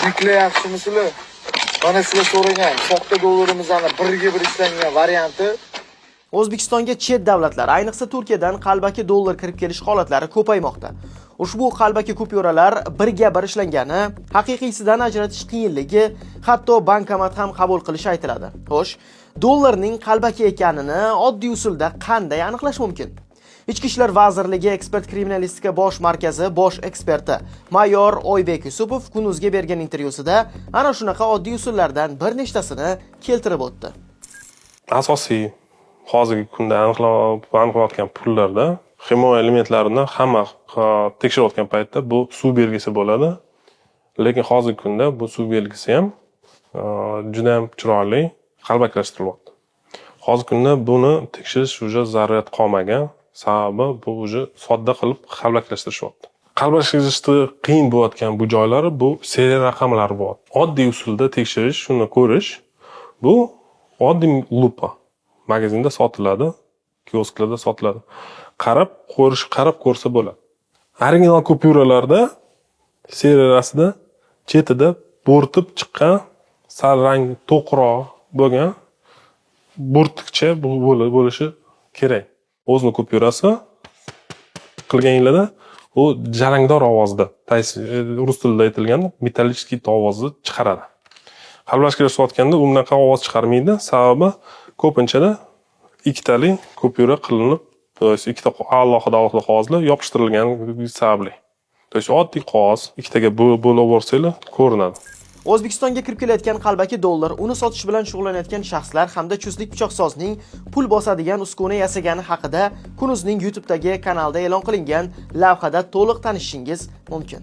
Yuklar yaxshimisizlar? Mana sizlar so'ragan soxta dollarimizning biriga bir ishlangan varianti. O'zbekistonga chet davlatlar, ayniqsa Turkiyadan qalbaki dollar kirib kelish holatlari ko'paymoqda. Ushbu qalbaki kupyuralar birga bir ishlangani, haqiqiysidan ajratish qiyinligi, hatto bankomat ham qabul qilish aytiladi. Xo'sh, dollarning qalbaki ekanini oddiy usulda qanday aniqlash mumkin? Ichki ishlar vazirligi ekspert kriminalistika bosh markazi bosh eksperti mayor Oybek Yusupov Kunuzga bergan intervyusida ana shunaqa oddiy usullardan bir nechtasini keltirib o'tdi. Asosiy hozirgi kunda aniqlayotgan pullarda himoya elementlarini hamma tekshirayotgan paytda bu suv belgisi bo'ladi. Lekin hozirgi kunda bu suv belgisi ham juda ham chiroyli qalbakilashtiryapti. Hozirgi kunda buni tekshirish уже zarurat qolmagan. Sababi bu уже sodda qilib qalbakilashtirishyapti. Qalbakilashtirishda qiyin bo'layotgan bu joylari bu serial raqamlari bor. Oddiy usulda tekshirish, shuni ko'rish bu oddiy lupa. Magazinda sotiladi, kiosklarda sotiladi. Qarab ko'rsa bo'ladi. Original kupyuralarda seriyasida chetida bo'rtib chiqqan sal rang to'qroq bo'lgan bo'rtqcha bo'lishi kerak. O'zini kupyurasi qilganinglarda u jarangdor ovozda, rus tilida aytilgan metallichniy ovozni chiqaradi. Qalbakilashtirayotganda unaqa ovoz chiqarmaydi, sababi ko'pincha ikkitali kupyura qilinib, ikkita alohida qog'ozlar yopishtirilgan sababli. Oddiy qog'oz ikkitaga bo'lib o'rsanglar ko'rinadi. O'zbekistonga kirib kelayotgan qalbaki dollar, uni sotish bilan shug'ullanayotgan shaxslar hamda chustlik pichoqsozning pul bosadigan uskuna yasagani haqida Kunuzning YouTube'dagi kanalda e'lon qilingan lavhada to'liq tanishishingiz mumkin.